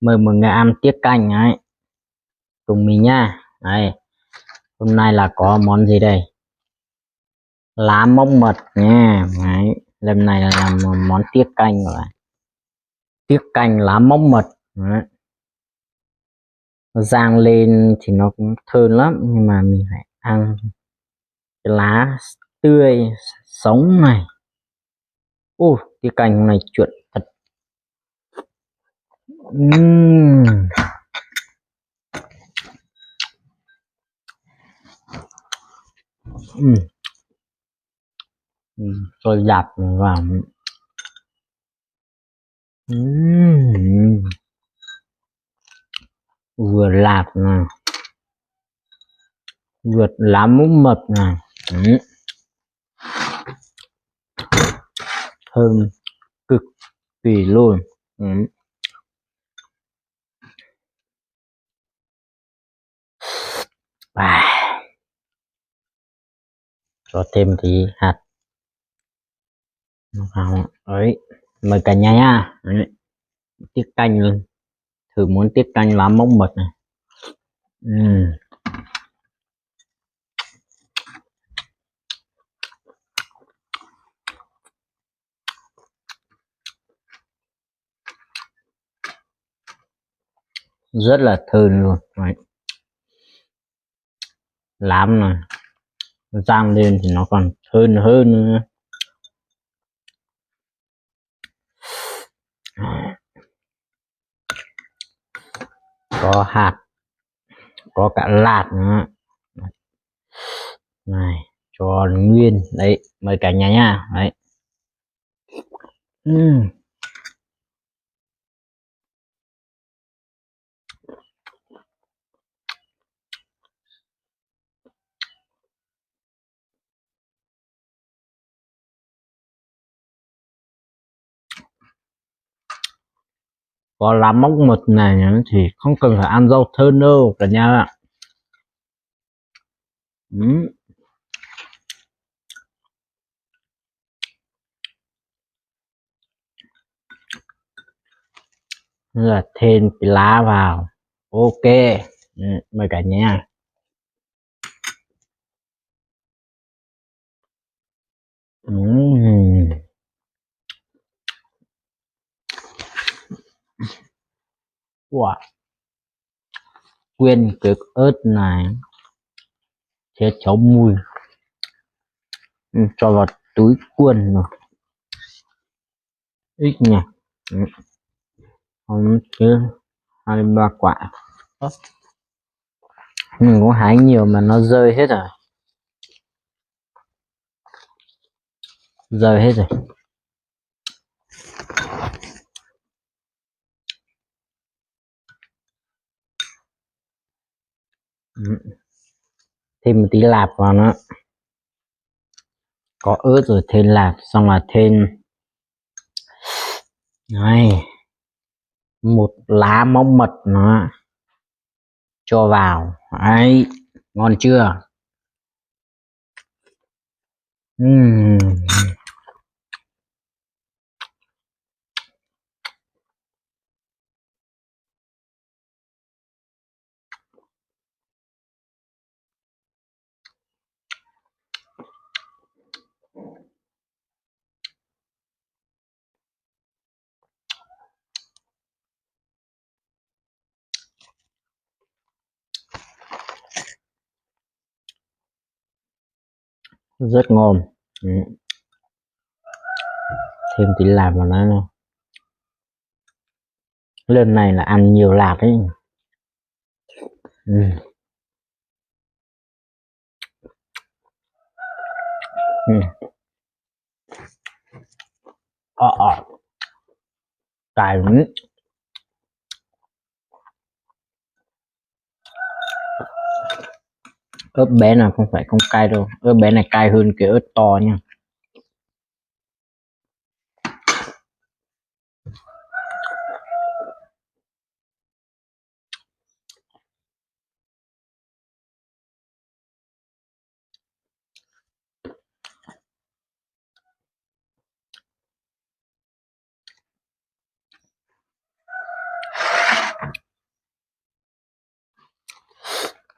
Mời mọi người ăn tiết canh ấy cùng mình nha. Đây, hôm nay là có món gì đây? Lá mốc mật nha. Đấy, lần này là làm món tiết canh rồi. Tiết canh lá mốc mật. Đấy. Nó rang lên thì nó cũng thơm lắm, nhưng mà mình phải ăn cái lá tươi sống này. Tiết canh này chuyện thật. Rồi dạt vào. Vừa lạt này, vừa lá mốc mật này. Thơm cực kỳ luôn. Cho thêm tí hạt vào ấy. Mời cả nhà nha. Đấy. Tiết canh luôn, thử món tiết canh lá mốc mật này. Rất là thơm luôn. Đấy. Làm này rang lên thì nó còn thơm hơn nữa. Có hạt, có cả lạt nữa này, cho nguyên đấy. Mời cả nhà nha. Đấy. Có lá mốc mật này thì không cần phải ăn rau thơm đâu cả nhà ạ. Là thêm cái lá vào. Ok. Mời cả nhà. Wow. Quyên cái ớt này sẽ cháu mùi. Cho vào túi quần rồi. Ít nhỉ. Không chứ 23 quả. Mình cũng hái nhiều mà nó rơi hết rồi. Rơi hết rồi. Thêm một tí lạp vào nữa. Có ớt rồi thêm lạp, xong là thêm này, một lá mốc mật nó cho vào. Đấy, ngon chưa? Rất ngon. Thêm tí lạc vào nó nữa. Lần này là ăn nhiều lạc ấy. Cay lắm. Ớt bé nào không phải không cay đâu, ớt bé này cay hơn cái ớt to nha.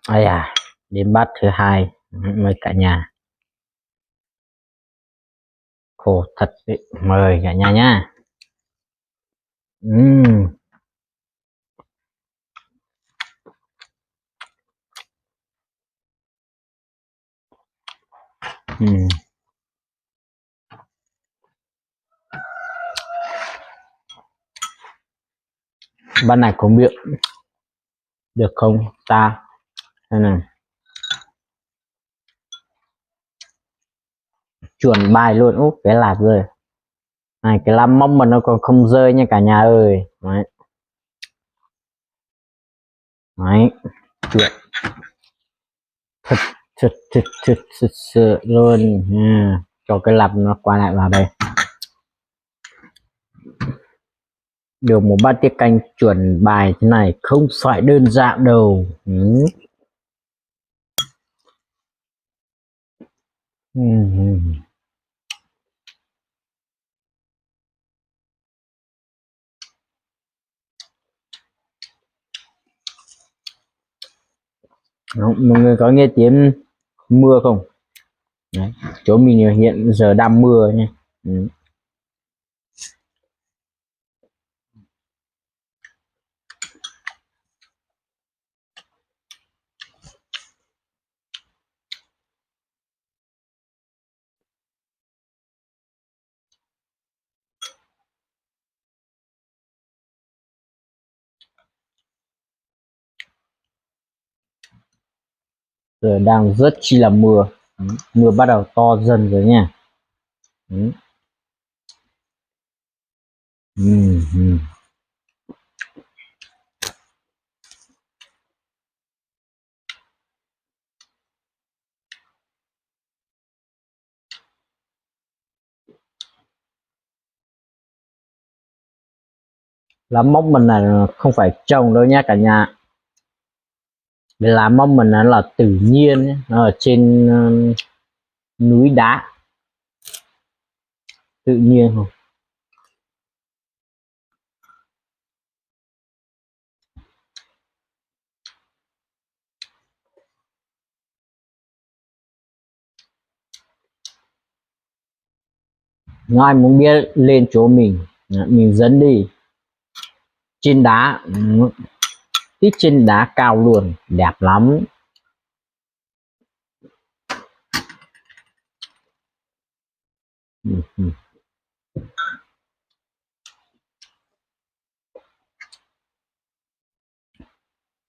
Ây à, đến bát thứ hai mời cả nhà. Khổ thật đấy. Mời cả nhà nhá. Ừm. Ừm. Bát này có miệng được không ta? Đây này. Chuẩn bài luôn. Úp cái lạt rồi. Này cái lá mông mà nó còn không rơi nha cả nhà ơi. Đấy. Đấy. Chuyện thật thật sự luôn nha. Cho cái lặp nó qua lại vào đây. Được một bát tiết canh chuẩn bài thế này không phải đơn giản đâu. Đó, mọi người có nghe tiếng mưa không? Đấy, chỗ mình hiện giờ đang mưa nha. Giờ đang rất chi là mưa. Mưa bắt đầu to dần rồi nha. Lá móc mình là không phải trồng đâu nha cả nhà. Lá móc mình là tự nhiên, nó ở trên núi đá tự nhiên không. Nếu ai muốn biết lên chỗ mình dẫn đi trên đá, tí trên đá cao luôn, đẹp lắm.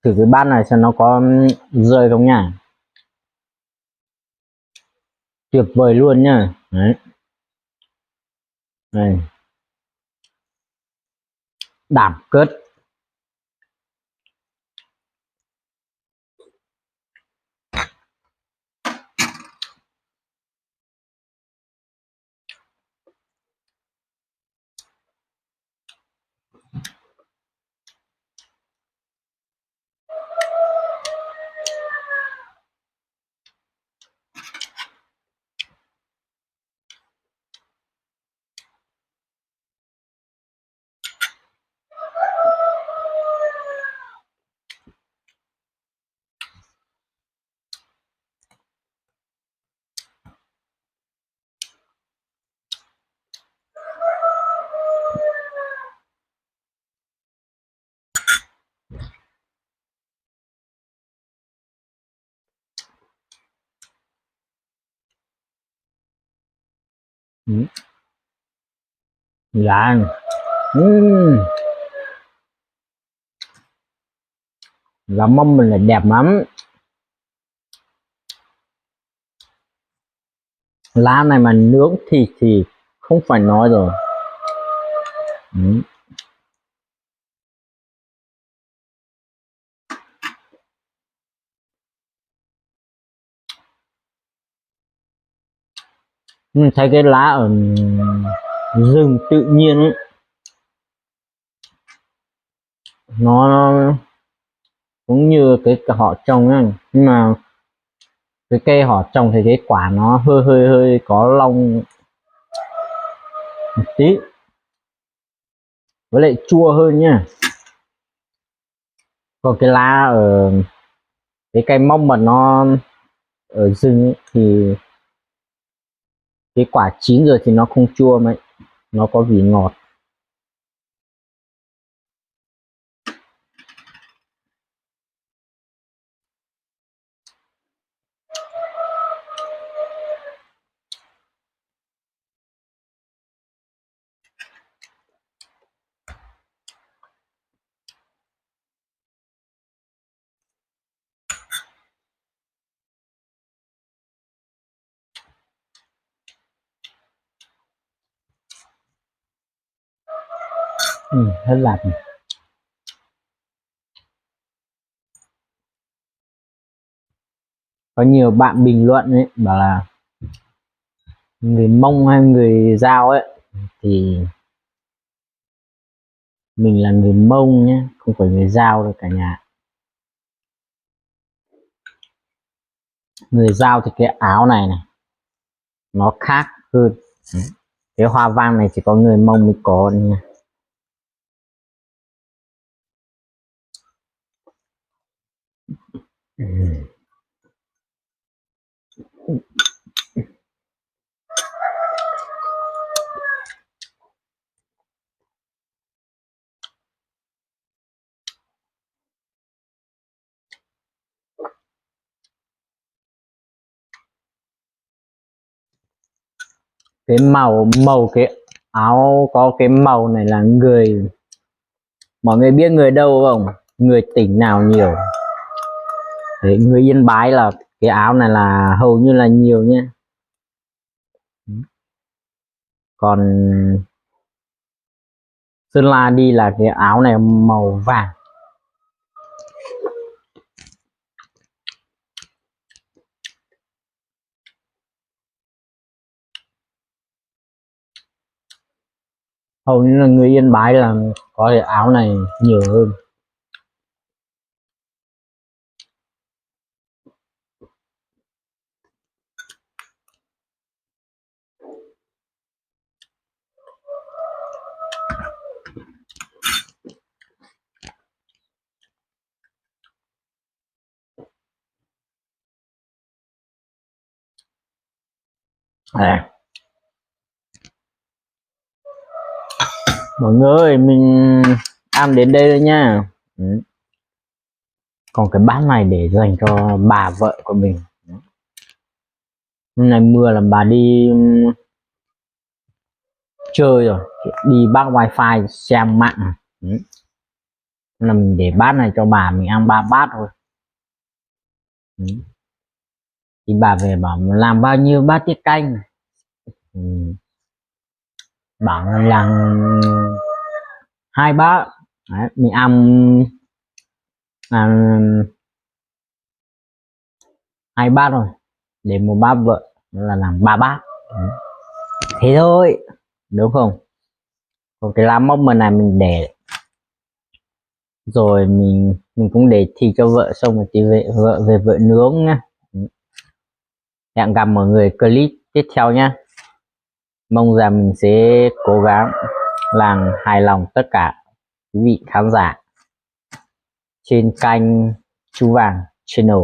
Thử cái bát này xem nó có rơi không nha. Tuyệt vời luôn nha. Đấy. Đây. Đảm cất. Dạ. Lá mâm mình là đẹp lắm. Lá này mà nướng thì không phải nói rồi. Thấy cái lá ở rừng tự nhiên ấy, nó cũng như cái họ trồng ấy, nhưng mà cái cây họ trồng thì cái quả nó hơi có lông một tí, với lại chua hơn nha. Còn cái lá ở cái cây mông mà nó ở rừng ấy, thì cái quả chín rồi thì nó không chua mấy, nó có vị ngọt. Hết lạc này. Có nhiều bạn bình luận ấy bảo là người Mông hay người Dao ấy thì mình là người Mông nhé, không phải người Dao đâu cả nhà. Người Dao thì cái áo này nó khác hơn, cái hoa văn này chỉ có người Mông mới có nha. Cái màu cái áo có cái màu này là người, mọi người biết người đâu không? Người tỉnh nào nhiều? Đấy, người Yên Bái là cái áo này là hầu như là nhiều nhé. Còn Sơn La đi là cái áo này màu vàng. Hầu như là người Yên Bái là có cái áo này nhiều hơn. À. Mọi người mình ăn đến đây rồi nha. Còn cái bát này để dành cho bà vợ của mình. Hôm nay mưa là bà đi chơi rồi, đi bắt wifi xem mạng. Là mình để bát này cho bà, mình ăn 3 bát thôi. Thì bà về bảo làm bao nhiêu bát tiết canh, bảo làm 2 bát. Đấy, mình ăn 2 bát rồi, để một bát vợ là làm 3 bát. Thế thôi, đúng không? Còn cái lá mốc mà này mình để rồi mình cũng để thịt cho vợ, xong rồi thì vợ nướng nhá. Hẹn gặp mọi người clip tiếp theo nhé. Mong rằng mình sẽ cố gắng làm hài lòng tất cả quý vị khán giả trên kênh Chú Vàng Channel.